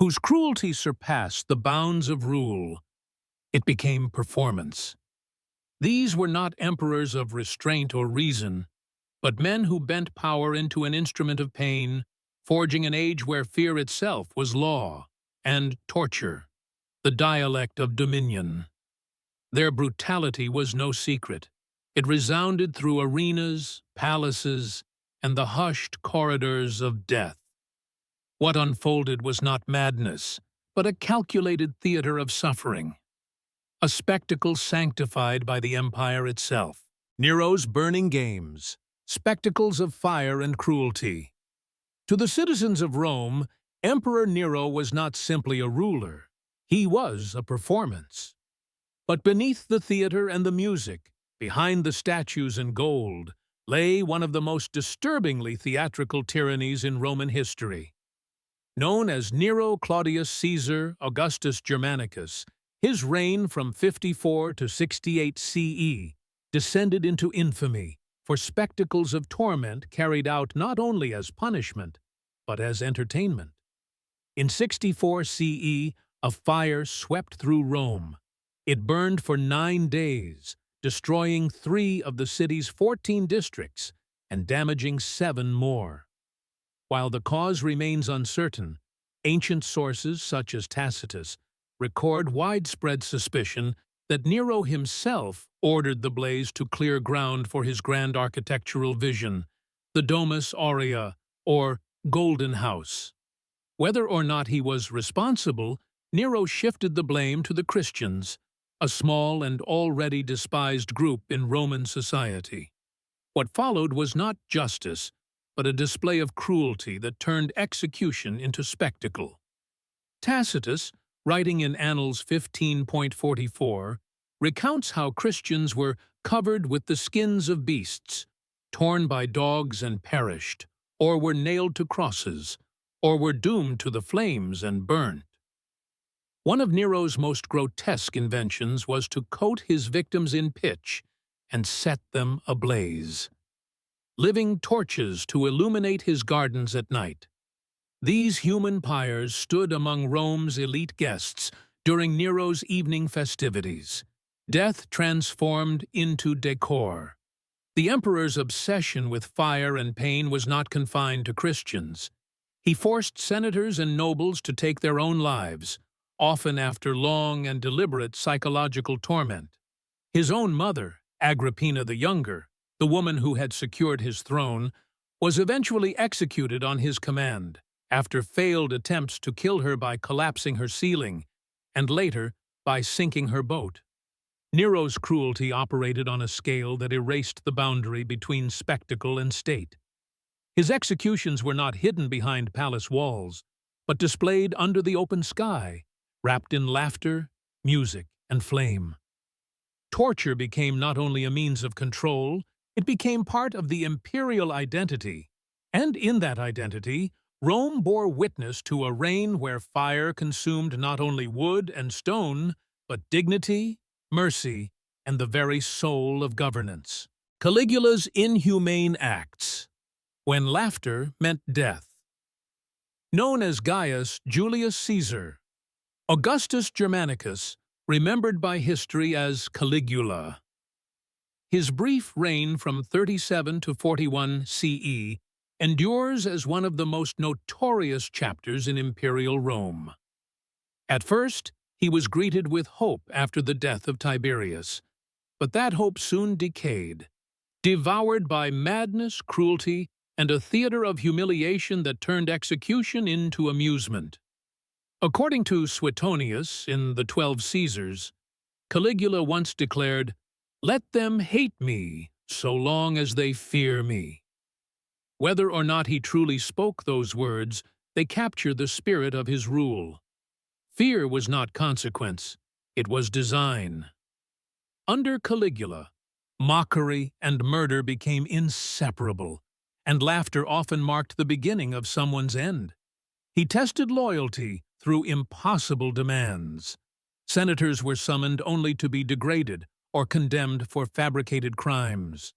whose cruelty surpassed the bounds of rule. It became performance. These were not emperors of restraint or reason, but men who bent power into an instrument of pain, forging an age where fear itself was law, and torture, the dialect of dominion. Their brutality was no secret. It resounded through arenas, palaces, and the hushed corridors of death. What unfolded was not madness, but a calculated theater of suffering, a spectacle sanctified by the empire itself. Nero's burning games, spectacles of fire and cruelty. To the citizens of Rome, Emperor Nero was not simply a ruler, he was a performance. But beneath the theater and the music, behind the statues and gold, lay one of the most disturbingly theatrical tyrannies in Roman history. Known as Nero Claudius Caesar Augustus Germanicus, his reign from 54 to 68 CE descended into infamy for spectacles of torment carried out not only as punishment, but as entertainment. In 64 CE, a fire swept through Rome. It burned for 9 days, destroying 3 of the city's 14 districts and damaging 7 more. While the cause remains uncertain, ancient sources such as Tacitus record widespread suspicion that Nero himself ordered the blaze to clear ground for his grand architectural vision, the Domus Aurea, or Golden House. Whether or not he was responsible, Nero shifted the blame to the Christians, a small and already despised group in Roman society. What followed was not justice, but a display of cruelty that turned execution into spectacle. Tacitus, writing in Annals 15.44, recounts how Christians were covered with the skins of beasts, torn by dogs and perished, or were nailed to crosses, or were doomed to the flames and burnt. One of Nero's most grotesque inventions was to coat his victims in pitch and set them ablaze. Living torches to illuminate his gardens at night. These human pyres stood among Rome's elite guests during Nero's evening festivities. Death transformed into decor. The emperor's obsession with fire and pain was not confined to Christians. He forced senators and nobles to take their own lives, often after long and deliberate psychological torment. His own mother, Agrippina the Younger, the woman who had secured his throne, was eventually executed on his command, after failed attempts to kill her by collapsing her ceiling, and later by sinking her boat. Nero's cruelty operated on a scale that erased the boundary between spectacle and state. His executions were not hidden behind palace walls, but displayed under the open sky, wrapped in laughter, music, and flame. Torture became not only a means of control, it became part of the imperial identity, and in that identity, Rome bore witness to a reign where fire consumed not only wood and stone, but dignity, mercy, and the very soul of governance. Caligula's inhumane acts, when laughter meant death. Known as Gaius Julius Caesar, Augustus Germanicus, remembered by history as Caligula. His brief reign from 37 to 41 CE endures as one of the most notorious chapters in imperial Rome. At first, he was greeted with hope after the death of Tiberius, but that hope soon decayed, devoured by madness, cruelty, and a theater of humiliation that turned execution into amusement. According to Suetonius in the 12 Caesars, Caligula once declared, "Let them hate me so long as they fear me." Whether or not he truly spoke those words, they capture the spirit of his rule. Fear was not consequence, it was design. Under Caligula, mockery and murder became inseparable, and laughter often marked the beginning of someone's end. He tested loyalty through impossible demands. Senators were summoned only to be degraded or condemned for fabricated crimes.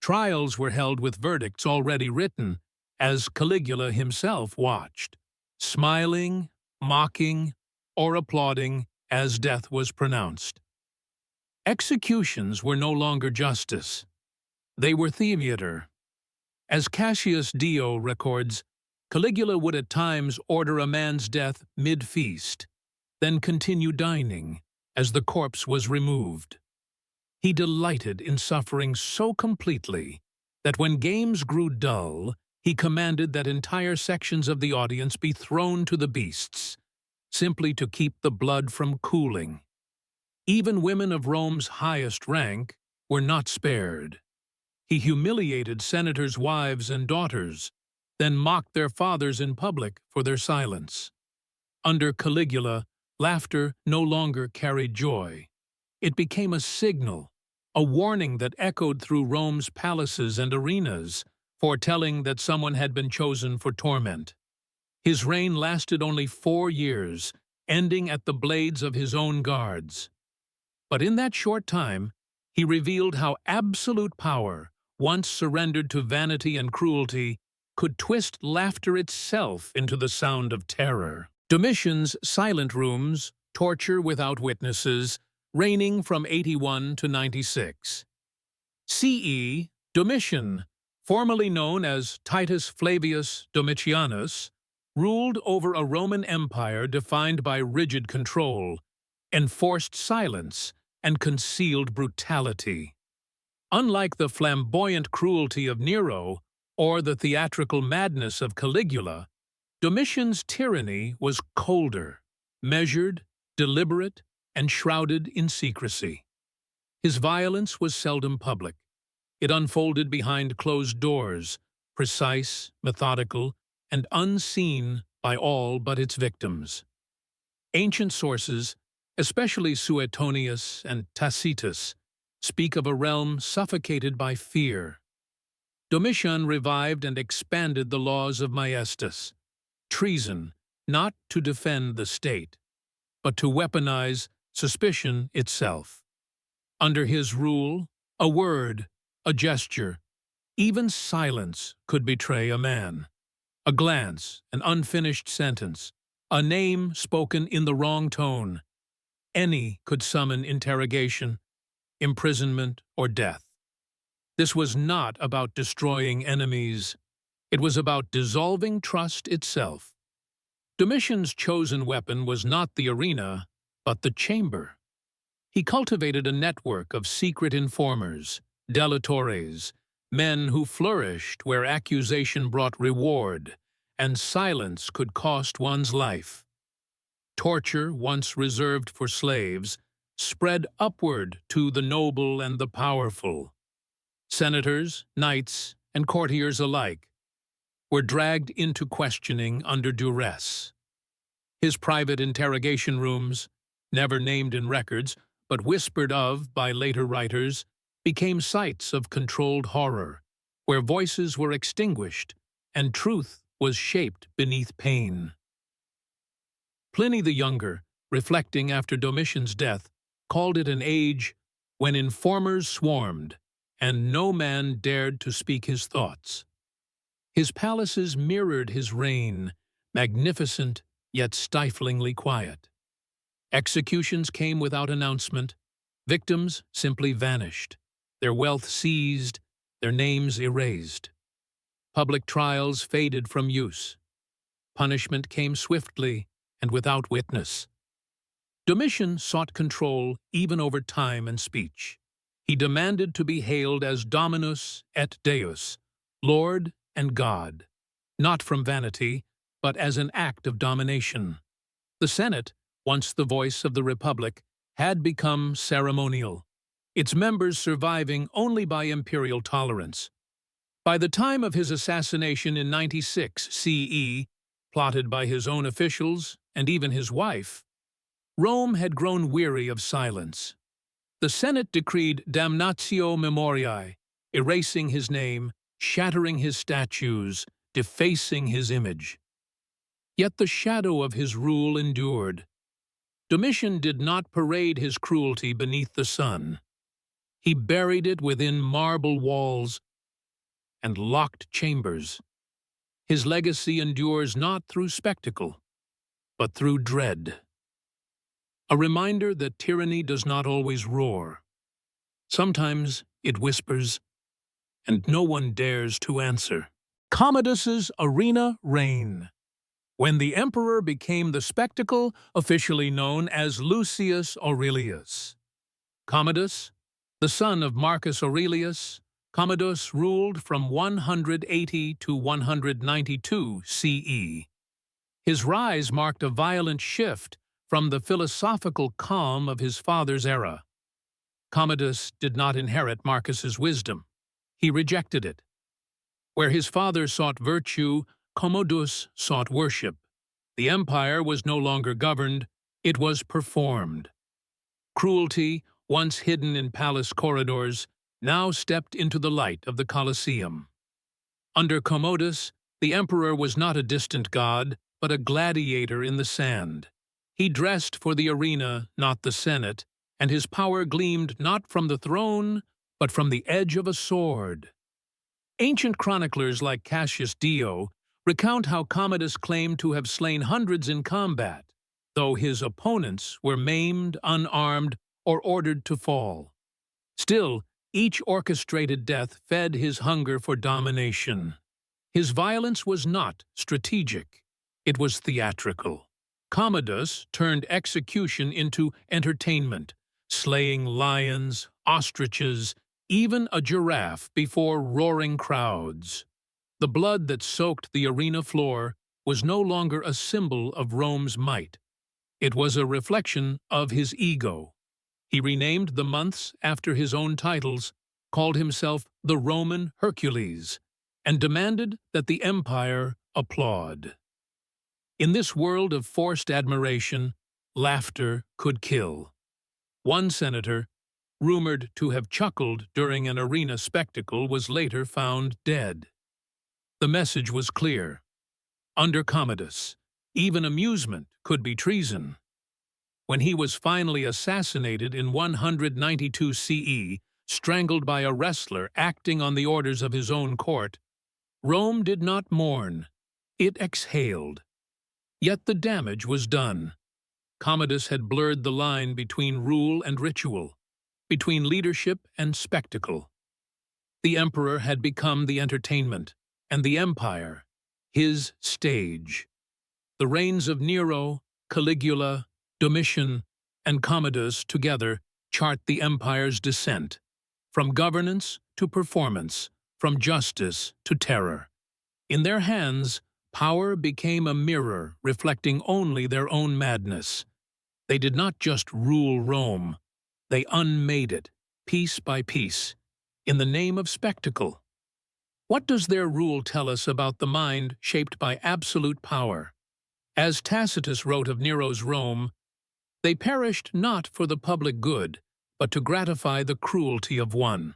Trials were held with verdicts already written, as Caligula himself watched, smiling, mocking, or applauding as death was pronounced. Executions were no longer justice. They were theater. As Cassius Dio records, Caligula would at times order a man's death mid-feast, then continue dining as the corpse was removed. He delighted in suffering so completely that when games grew dull, he commanded that entire sections of the audience be thrown to the beasts, simply to keep the blood from cooling. Even women of Rome's highest rank were not spared. He humiliated senators' wives and daughters, then mocked their fathers in public for their silence. Under Caligula, laughter no longer carried joy. It became a signal, a warning that echoed through Rome's palaces and arenas, foretelling that someone had been chosen for torment. His reign lasted only 4 years, ending at the blades of his own guards. But in that short time, he revealed how absolute power, once surrendered to vanity and cruelty, could twist laughter itself into the sound of terror. Domitian's silent rooms, torture without witnesses, reigning from 81 to 96. C.E. Domitian, formerly known as Titus Flavius Domitianus, ruled over a Roman Empire defined by rigid control, enforced silence, and concealed brutality. Unlike the flamboyant cruelty of Nero or the theatrical madness of Caligula, Domitian's tyranny was colder, measured, deliberate, and shrouded in secrecy. His violence was seldom public. It unfolded behind closed doors, precise, methodical, and unseen by all but its victims. Ancient sources, especially Suetonius and Tacitus, speak of a realm suffocated by fear. Domitian revived and expanded the laws of maiestas, treason not to defend the state, but to weaponize suspicion itself. Under his rule, a word, a gesture, even silence could betray a man. A glance, an unfinished sentence, a name spoken in the wrong tone. Any could summon interrogation, imprisonment, or death. This was not about destroying enemies. It was about dissolving trust itself. Domitian's chosen weapon was not the arena, but the chamber. He cultivated a network of secret informers, delatores, men who flourished where accusation brought reward, and silence could cost one's life. Torture, once reserved for slaves, spread upward to the noble and the powerful. Senators, knights, and courtiers alike were dragged into questioning under duress. His private interrogation rooms, never named in records, but whispered of by later writers, became sites of controlled horror, where voices were extinguished and truth was shaped beneath pain. Pliny the Younger, reflecting after Domitian's death, called it an age when informers swarmed and no man dared to speak his thoughts. His palaces mirrored his reign, magnificent yet stiflingly quiet. Executions came without announcement, victims simply vanished, their wealth seized, their names erased. Public trials faded from use. Punishment came swiftly and without witness. Domitian sought control even over time and speech. He demanded to be hailed as Dominus et Deus, Lord and God, not from vanity, but as an act of domination. The Senate, once the voice of the Republic, had become ceremonial, its members surviving only by imperial tolerance. By the time of his assassination in 96 CE, plotted by his own officials and even his wife, Rome had grown weary of silence. The Senate decreed damnatio memoriae, erasing his name, shattering his statues, defacing his image. Yet the shadow of his rule endured. Domitian did not parade his cruelty beneath the sun. He buried it within marble walls and locked chambers. His legacy endures not through spectacle, but through dread. A reminder that tyranny does not always roar. Sometimes it whispers, and no one dares to answer. Commodus's arena reign. When the emperor became the spectacle officially known as Lucius Aurelius. Commodus, the son of Marcus Aurelius, Commodus ruled from 180 to 192 CE. His rise marked a violent shift from the philosophical calm of his father's era. Commodus did not inherit Marcus's wisdom. He rejected it. Where his father sought virtue, Commodus sought worship. The empire was no longer governed, it was performed. Cruelty, once hidden in palace corridors, now stepped into the light of the Colosseum. Under Commodus, the emperor was not a distant god, but a gladiator in the sand. He dressed for the arena, not the Senate, and his power gleamed not from the throne, but from the edge of a sword. Ancient chroniclers like Cassius Dio recount how Commodus claimed to have slain hundreds in combat, though his opponents were maimed, unarmed, or ordered to fall. Still, each orchestrated death fed his hunger for domination. His violence was not strategic, it was theatrical. Commodus turned execution into entertainment, slaying lions, ostriches, even a giraffe before roaring crowds. The blood that soaked the arena floor was no longer a symbol of Rome's might. It was a reflection of his ego. He renamed the months after his own titles, called himself the Roman Hercules, and demanded that the empire applaud. In this world of forced admiration, laughter could kill. One senator, rumored to have chuckled during an arena spectacle, was later found dead. The message was clear. Under Commodus, even amusement could be treason. When he was finally assassinated in 192 CE, strangled by a wrestler acting on the orders of his own court, Rome did not mourn, it exhaled. Yet the damage was done. Commodus had blurred the line between rule and ritual, between leadership and spectacle. The emperor had become the entertainment, and the empire, his stage. The reigns of Nero, Caligula, Domitian, and Commodus together chart the empire's descent, from governance to performance, from justice to terror. In their hands, power became a mirror reflecting only their own madness. They did not just rule Rome, they unmade it, piece by piece, in the name of spectacle. What does their rule tell us about the mind shaped by absolute power? As Tacitus wrote of Nero's Rome, they perished not for the public good, but to gratify the cruelty of one.